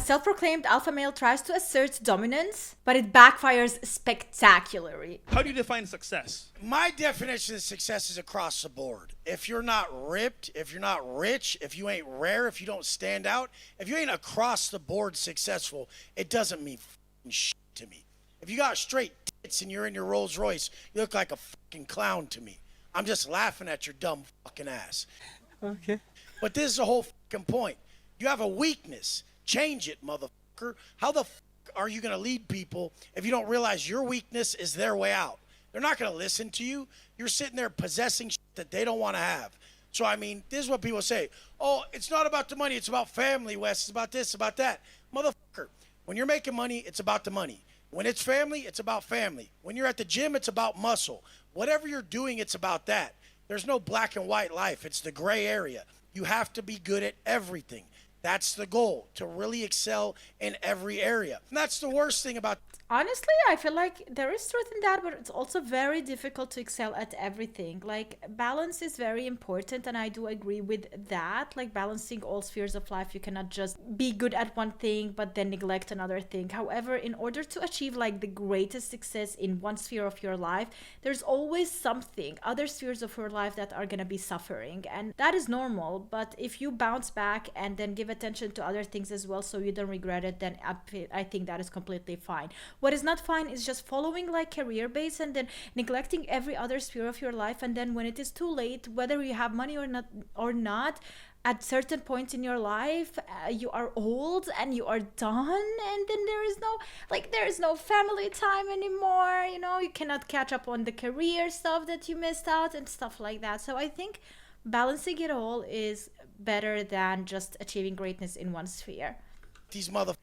self-proclaimed alpha male tries to assert dominance, but it backfires spectacularly. How do you define success? My definition of success is across the board. If you're not ripped, if you're not rich, if you ain't rare, if you don't stand out, if you ain't across the board successful, it doesn't mean f***ing shit to me. If you got straight tits and you're in your Rolls Royce, you look like a fucking clown to me. I'm just laughing at your dumb fucking ass. Okay. But this is the whole fucking point. You have a weakness. Change it, motherfucker. How the fuck are you going to lead people if you don't realize your weakness is their way out? They're not going to listen to you. You're sitting there possessing shit that they don't want to have. So, I mean, this is what people say. Oh, it's not about the money. It's about family, Wes. It's about this, about that. Motherfucker, when you're making money, it's about the money. When it's family, it's about family. When you're at the gym, it's about muscle. Whatever you're doing, it's about that. There's no black and white life. It's the gray area. You have to be good at everything. That's the goal, to really excel in every area. And that's the worst thing about... Honestly, I feel like there is truth in that, but it's also very difficult to excel at everything. Like, balance is very important, and I do agree with that. Like, balancing all spheres of life, you cannot just be good at one thing, but then neglect another thing. However, in order to achieve, like, the greatest success in one sphere of your life, there's always something, other spheres of your life that are gonna be suffering, and that is normal. But if you bounce back and then give attention to other things as well so you don't regret it, then I think that is completely fine. What is not fine is just following like career base and then neglecting every other sphere of your life, and then when it is too late, whether you have money or not, at certain points in your life, you are old and you are done, and then there is no family time anymore. You know, you cannot catch up on the career stuff that you missed out and stuff like that. So I think balancing it all is better than just achieving greatness in one sphere. These motherfuckers,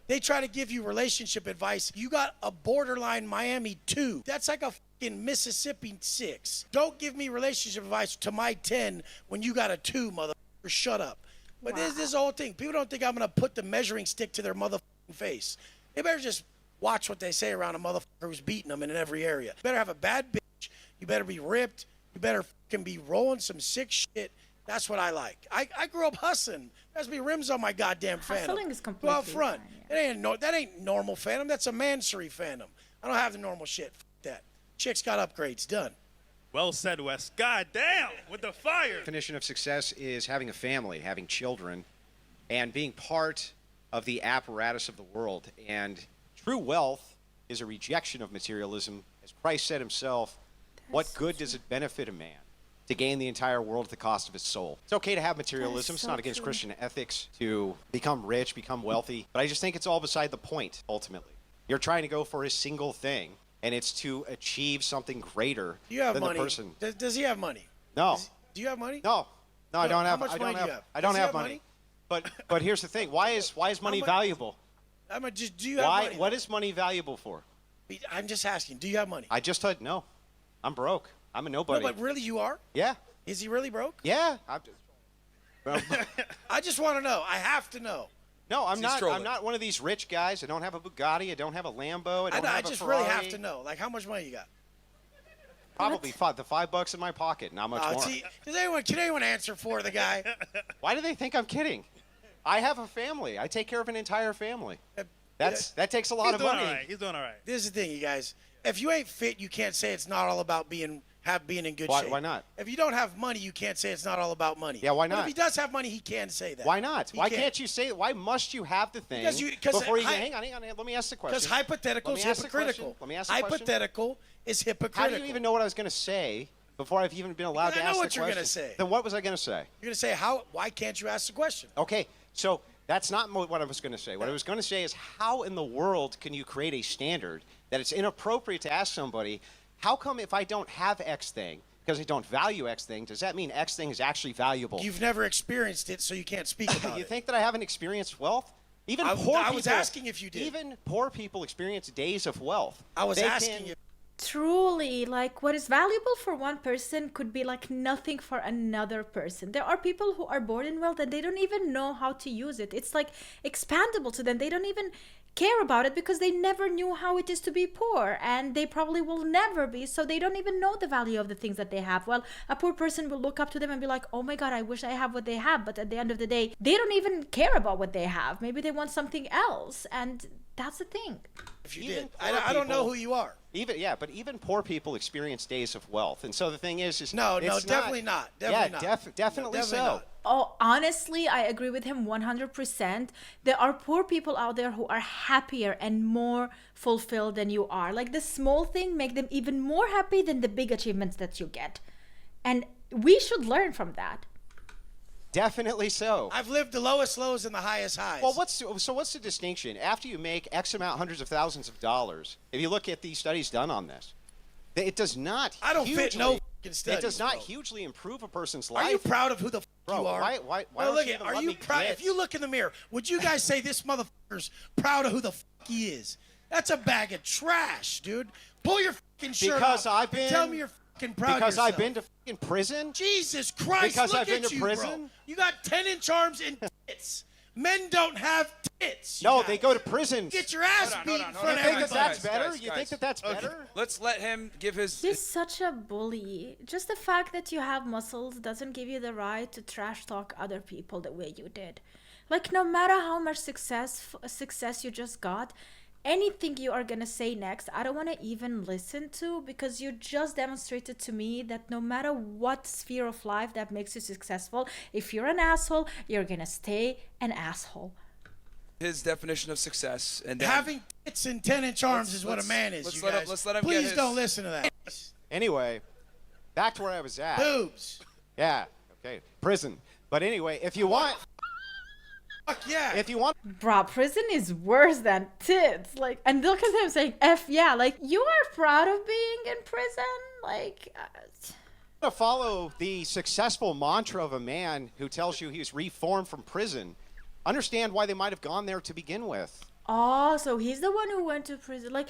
they try to give you relationship advice. You got a borderline Miami 2. That's like a fucking Mississippi 6. Don't give me relationship advice to my 10 when you got a 2, motherfucker. Shut up. But Wow. this whole thing. People don't think I'm going to put the measuring stick to their motherfucking face. They better just watch what they say around a motherfucker who's beating them in every area. You better have a bad bitch. You better be ripped. You better fucking be rolling some sick shit. That's what I like. I grew up hustling. There's be rims on my goddamn Phantom. Hustling is completely Go out front. fine, yeah. That ain't normal Phantom. That's a Mansory Phantom. I don't have the normal shit. F that. Chicks got upgrades. Done. Well said, Wes. God damn, with the fire. Definition of success is having a family, having children, and being part of the apparatus of the world. And true wealth is a rejection of materialism. As Christ said himself, what good does it benefit a man to gain the entire world at the cost of his soul? It's okay to have materialism. It's so not against true. Christian ethics to become rich, become wealthy. But I just think it's all beside the point, ultimately. You're trying to go for a single thing, and it's to achieve something greater Do you have than money? the person. Does he have money? No. Do you have money? No, I don't How have. much I money don't do you have. have? I don't Does he have have money. money? But here's the thing. Why is money much- valuable? Do you have money? What is money valuable for? I'm just asking. Do you have money? I just said no. I'm broke. I'm a nobody. No, but really you are? Yeah. Is he really broke? Yeah. I just want to know. I have to know. No, I'm not. trolling. I'm not one of these rich guys. I don't have a Bugatti. I don't have a Lambo. I don't I have a just Ferrari. really have to know. Like, how much money you got? Probably the $5 in my pocket. Not much more. See, can anyone answer for the guy? Why do they think I'm kidding? I have a family. I take care of an entire family. That takes a lot He's of doing money. all right. He's doing all right. This is the thing, you guys. If you ain't fit, you can't say it's not all about being in good shape. Why not? If you don't have money, you can't say it's not all about money. Yeah, why But not? if he does have money, he can say that. Why not? He Why can't you say? Why must you have the thing before you? Hang on. Let me ask the question. Because hypothetical is Let me ask the hypocritical. question. Let me ask the question. Hypothetical is How hypocritical. do you even know what I was going to say before I've even been allowed to I know ask the what question? you're gonna say. Then what was I going to say? You're going to say, why can't you ask the question? Okay, so that's not what I was going to say. What I was going to say is, how in the world can you create a standard that it's inappropriate to ask somebody, how come if I don't have X thing, because I don't value X thing, does that mean X thing is actually valuable? You've never experienced it, so you can't speak about You it. think that I haven't experienced wealth? Even I poor was people, asking if you did. Even poor people experience days of wealth. I was They asking can- you. truly, like, what is valuable for one person could be like nothing for another person. There are people who are born in wealth and they don't even know how to use it. It's like expandable to them. They don't even care about it because they never knew how it is to be poor, and they probably will never be, so they don't even know the value of the things that they have. Well, a poor person will look up to them and be like, oh my god, I wish I have what they have, but at the end of the day they don't even care about what they have. Maybe they want something else, and that's the thing. If you Even did, poor I don't know people- who you are. But even poor people experience days of wealth, and so the thing is No, it's definitely not. Yeah, Definitely not. definitely No, so. not. Oh, honestly, I agree with him 100%. There are poor people out there who are happier and more fulfilled than you are. Like, the small thing make them even more happy than the big achievements that you get. And we should learn from that. Definitely so. I've lived the lowest lows and the highest highs. Well, what's the distinction? After you make X amount, hundreds of thousands of dollars, if you look at the studies done on this, it does not. I don't fit no hugely- fucking studies. It does not bro. hugely improve a person's life. Are you proud of who the Bro, you are? why Well, don't look you at, even are let you me proud? get- If you look in the mirror, would you guys say this motherfucker's proud of who the he is? That's a bag of trash, dude. Pull your fucking shirt Because off I've and been- tell me you're fucking proud Because of yourself. I've been to fucking prison. Jesus Christ, Because look I've been at to you, prison? bro. You got 10-inch arms and tits. Men don't have tits. you No, guys. they go to prison. Get your ass Hold on, beat hold in on, front hold of You think that everybody. that's better? Guys, You think that that's better? Let's let him give his. He's such a bully. Just the fact that you have muscles doesn't give you the right to trash talk other people the way you did. Like, no matter how much success you just got, anything you are gonna say next, I don't want to even listen to, because you just demonstrated to me that no matter what sphere of life that makes you successful, if you're an asshole, you're gonna stay an asshole. His definition of success, and then Having tits and 10-inch arms Let's- is what a let's- man is, let's you let him- guys. let's let him get Please his- don't listen to that. Anyway, back to where I was at. Boobs. Yeah. Okay. Prison. But anyway, if you want, Fuck yeah. if you want Bruh, prison is worse than tits. Like, and look at him saying F yeah. Like, you are proud of being in prison? Like, to follow the successful mantra of a man who tells you he's reformed from prison, understand why they might have gone there to begin with. oh, so he's the one who went to prison. Like,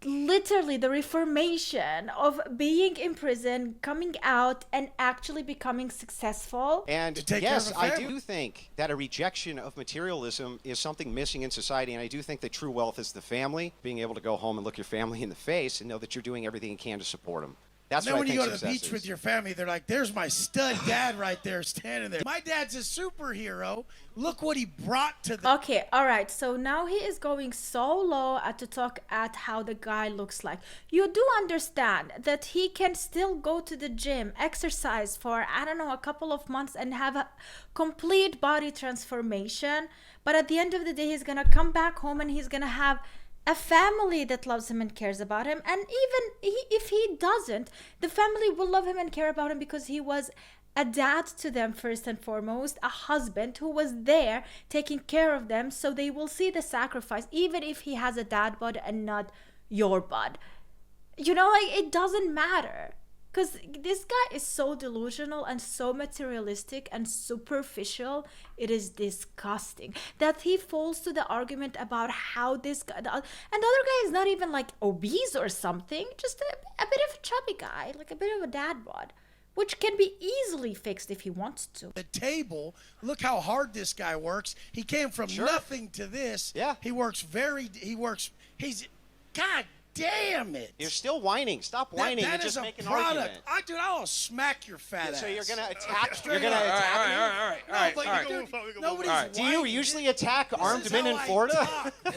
literally the reformation of being in prison, coming out, and actually becoming successful. And To take care yes, of a I family. do think that a rejection of materialism is something missing in society, and I do think that true wealth is the family, being able to go home and look your family in the face and know that you're doing everything you can to support them. That's Then what when I you think go to the success beach is. with your family, they're like, there's my stud dad right there standing there. My dad's a superhero. Look what he brought to the... Okay, all right. So now he is going so low to talk at how the guy looks like. You do understand that he can still go to the gym, exercise for, I don't know, a couple of months and have a complete body transformation. But at the end of the day, he's going to come back home and he's going to have a family that loves him and cares about him. And even if he doesn't, the family will love him and care about him because he was a dad to them first and foremost, a husband who was there taking care of them, so they will see the sacrifice even if he has a dad bod and not your bod. You know, like, it doesn't matter, because this guy is so delusional and so materialistic and superficial. It is disgusting that he falls to the argument about how this guy, and the other guy is not even like obese or something, just a bit of a chubby guy, like a bit of a dad bod, which can be easily fixed if he wants to. the table. Look how hard this guy works. He came from Sure. nothing to this. Yeah. He's, God damn it. You're still whining. Stop whining that and is just a make an product. argument. I'll smack your fat ass. So you're gonna attack. Straight You're gonna up. all attack right, me? all right, all right, No, but all right. dude, nobody's All right. Do you whining, usually dude. attack This armed is men how in I Florida? talk, bro.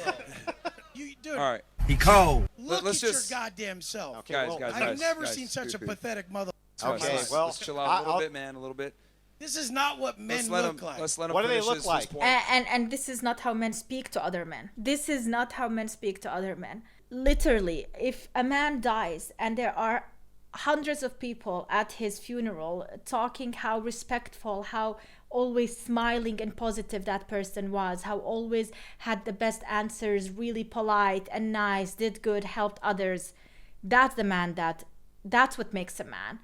Dude, All right, he cold. Look Let's at just- your goddamn self. Okay, guys, well, guys, I've guys, never guys, seen such a please. pathetic mother. Okay, let's, well, let's chill out a little I'll- bit, man. A little bit. This is not what men Let's let look him. like. Let's let him. What do they finish look his like? point. And this is not how men speak to other men. This is not how men speak to other men. Literally, if a man dies and there are hundreds of people at his funeral talking how respectful, how always smiling and positive that person was, how always had the best answers, really polite and nice, did good, helped others, that's the man that's what makes a man.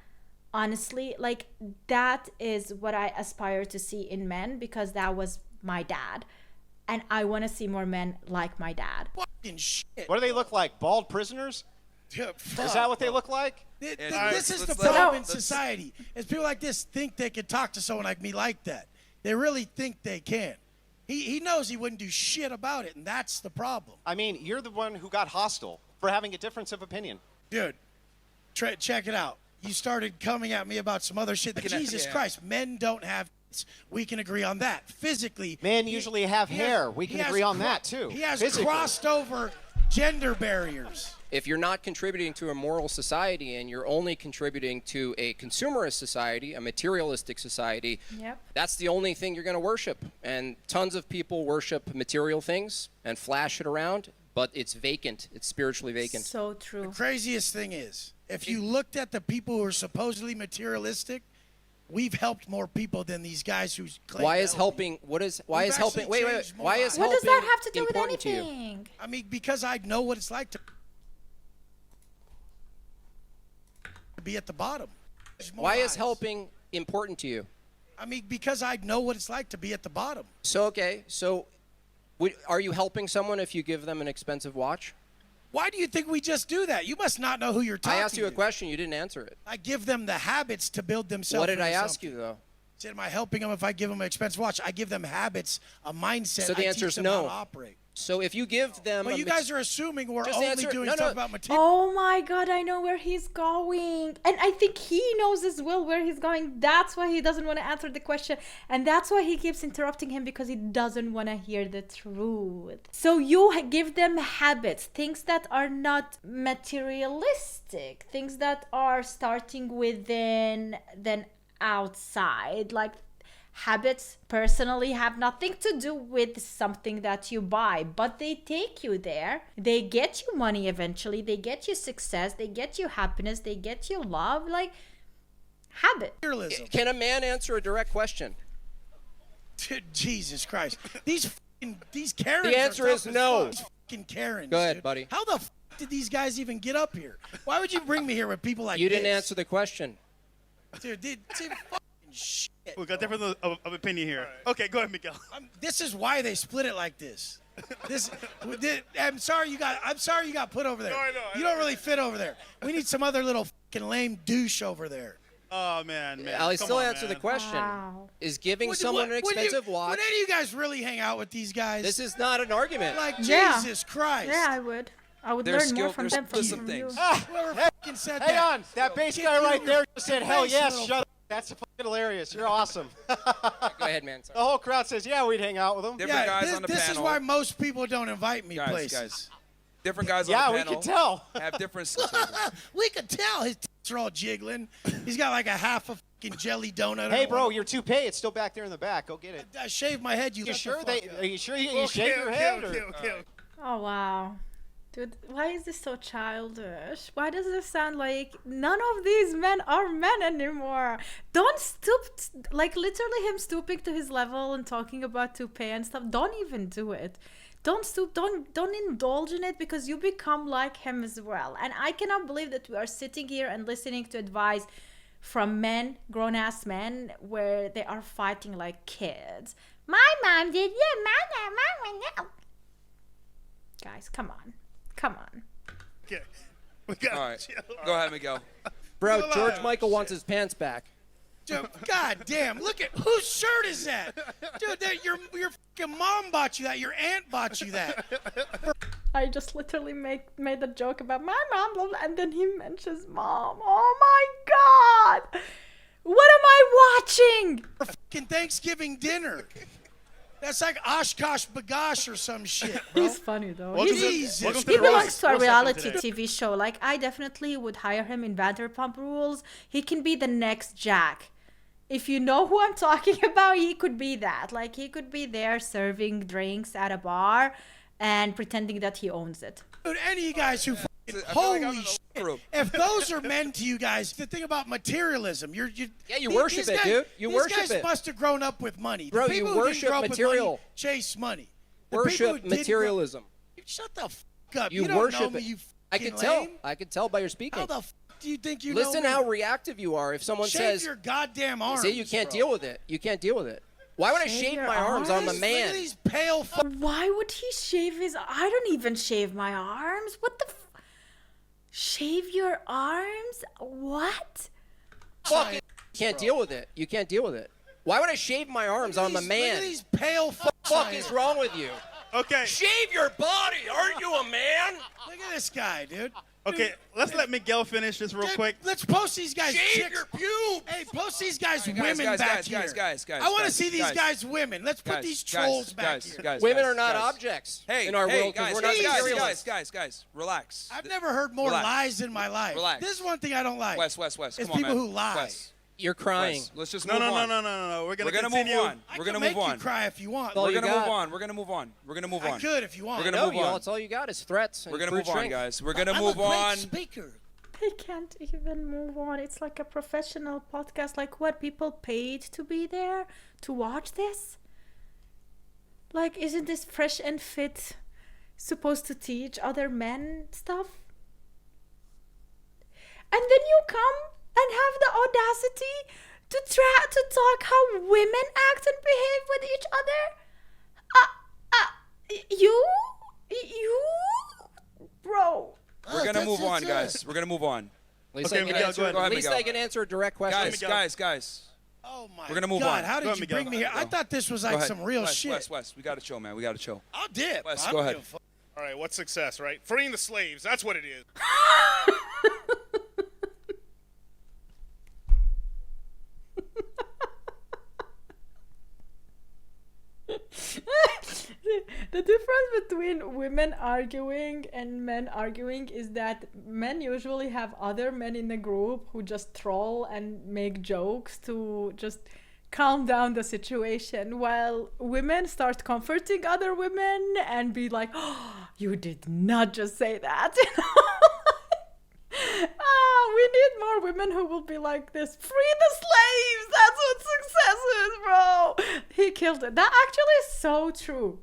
Honestly, like, that is what I aspire to see in men, because that was my dad, and I want to see more men like my dad. Fucking shit. What do they look like? Bald prisoners? Is that what they look like? This is the let's let problem in let's- society. Is people like this think they could talk to someone like me like that. They really think they can. He knows he wouldn't do shit about it, and that's the problem. I mean, you're the one who got hostile for having a difference of opinion. Dude, check it out. You started coming at me about some other shit. Jesus Christ, men don't have tits. We can agree on that. Physically. Men usually have he hair. has- We can he has agree on that, too. He has Physically. crossed over gender barriers. If you're not contributing to a moral society and you're only contributing to a consumerist society, a materialistic society, Yep. that's the only thing you're going to worship. And tons of people worship material things and flash it around, but it's vacant. It's spiritually vacant. So true. Craziest thing is, if you looked at the people who are supposedly materialistic, we've helped more people than these guys who claim Why to is help helping? What is? Why We've is helping? actually Wait. changed more Why is lives. helping What does that have to do with important to you? anything? I mean, because I know what it's like to be at the bottom. There's more Why is lives. helping important to you? I mean, because I know what it's like to be at the bottom. So okay. So, are you helping someone if you give them an expensive watch? Why do you think we just do that? You must not know who you're talking I asked you a to. question. You didn't answer it. I give them the habits to build themselves. What did I into ask something. you though? Said, am I helping them if I give them an expensive watch? I give them habits, a mindset. So the I answer teach is them no. how to operate. So if you give them, Well, a you guys are assuming we're Just only answer- doing no, stuff no. about material. Oh my god, I know where he's going. And I think he knows as well where he's going. That's why he doesn't want to answer the question. And that's why he keeps interrupting him, because he doesn't want to hear the truth. So you give them habits, things that are not materialistic, things that are starting within, then outside. Like, habits personally have nothing to do with something that you buy, but they take you there. They get you money eventually. They get you success. They get you happiness. They get you love. Like, habit. Materialism. Can a man answer a direct question? Jesus Christ. These Karens. The answer are is tough as no. fuck. These fucking Karens. Go ahead, dude. buddy. How the did these guys even get up here? Why would you bring me here with people like You this? didn't answer the question. Dude, fucking shit. We got different of opinion here. Okay, go ahead, Miguel. This is why they split it like this. I'm sorry you got put over there. No, I know, You don't really fit over there. We need some other little fucking lame douche over there. Oh man. I'll Come still on, answer man. the question. Wow. Is giving Would- someone an would you- expensive watch? Would any of you guys really hang out with these guys? This is not an argument. like Yeah. Jesus Christ. Yeah, I would. I would There's learn more skill- from there's them from, some you. things. Whoever fucking said Hang that. on. That bass Kick guy you right in there your just said, face, hell you yes, little shut up. That's fucking hilarious. You're awesome. Go ahead, man. Sorry. The whole crowd says, yeah, we'd hang out with him. Different guys this, on the this panel. is why most people don't invite me Guys, places. guys. Different guys Yeah, on the we panel can tell. have different sensibilities. We could tell his tits are all jiggling. He's got like a half a fucking jelly donut. Hey, or bro, one. your toupee, it's still back there in the back. Go get it. I shaved my head. You You shut sure the fuck they? up. Are you sure you shave your head? Or? Oh, wow. Dude, why is this so childish? Why does it sound like none of these men are men anymore? Don't stoop, like literally him stooping to his level and talking about toupee and stuff. Don't even do it. Don't stoop, don't indulge in it, because you become like him as well. And I cannot believe that we are sitting here and listening to advice from men, grown-ass men, where they are fighting like kids. My mom did, yeah, my mom. Guys, come on. Come on. Okay. We got All right. Go ahead, Miguel. Bro, Come George on. Michael wants his pants back. Dude, God damn! Look at whose shirt is that, dude? That your fucking mom bought you that. Your aunt bought you that. I just literally made a joke about my mom, blah, blah, and then he mentions mom. Oh my god! What am I watching? For fucking Thanksgiving dinner. That's like Oshkosh Bagosh or some shit, bro. He's funny though. Welcome He's, to, Jesus. welcome to he the roast. belongs to a roast reality session today. TV show. Like, I definitely would hire him in Vanderpump Rules. He can be the next Jack. If you know who I'm talking about, he could be that. Like, he could be there serving drinks at a bar and pretending that he owns it. Dude, any of you guys who fucking, I feel like I'm holy in a shit. group. If those are men to you guys, the thing about materialism, you worship it, dude. You worship These guys it. must have grown up with money. Bro, The you people who didn't worship grow up with material. money chase money. The people who Worship didn't grow- materialism. Shut the fuck up. You don't worship know me, it. you I fucking could tell. lame. I could tell by your speaking. How the fuck do you think you Listen know me? how reactive you are if someone Shave says, your goddamn arms. see, you can't bro. deal with it. You can't deal with it. Why would I Shave shave your my arms? I'm a arms? Look at man. these pale Why would he shave his... I don't even shave my arms. What the... Shave your arms? What? Fuck it. You can't deal with it. You can't deal with it. Why would I shave my arms? I'm a man. Look at these pale What the fuck is wrong with you? Okay. Shave your body. Aren't you a man? Look at this guy, dude. Okay, let's let Miguel finish this real quick. Let's post these guys. Shave chicks. your pubes. Hey, post these guys, Guys, women guys, back guys, here. guys. I want to see these guys. guys women. Let's put these trolls back here. Women are not objects Hey, in our hey, world because guys, we're not guys, materialists. guys, relax. I've never heard more Relax. lies in my life. Relax. This is one thing I don't like. Wes, It's come on, people man. who lie. Wes, You're crying. Wes, let's just No, move no, no, on. no, no, no. We're gonna We're gonna continue. move on. I We're can gonna make move you on. cry if you want. All We're you gonna got. move on. We're gonna move on. We're gonna move I on. could if you want. We're gonna No, move y'all, on. that's all you got is threats. And We're gonna brute move on, strength. guys. We're gonna I'm move a great on. speaker. They can't even move on. It's like a professional podcast. Like, what, people paid to be there to watch this? Like, isn't this Fresh and Fit supposed to teach other men stuff? And then you come and have the audacity to try to talk how women act and behave with each other? You, bro. We're gonna move on, that's guys. We're gonna move on. At least, Okay, I can Miguel, answer, go ahead. Go ahead, at least Miguel. I can answer a direct question. Guys. Oh my We're gonna move God, on. how Go did ahead, you Miguel. bring me here? I thought this was Go like ahead. some real Wes, shit. Wes, we gotta chill, man. We gotta chill. I'll dip. Wes, I go don't ahead. give a fuck. All right, what's success, right? Freeing the slaves. That's what it is. The difference between women arguing and men arguing is that men usually have other men in the group who just troll and make jokes to just calm down the situation, while women start comforting other women and be like, oh, you did not just say that. We need more women who will be like this. Free the slaves! That's what success is, bro! He killed it. That actually is so true.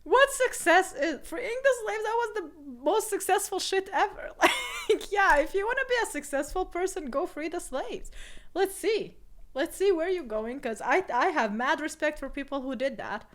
What success is? Freeing the slaves, that was the most successful shit ever. Like, yeah, if you want to be a successful person, go free the slaves. Let's see. Let's see where you're going, because I have mad respect for people who did that.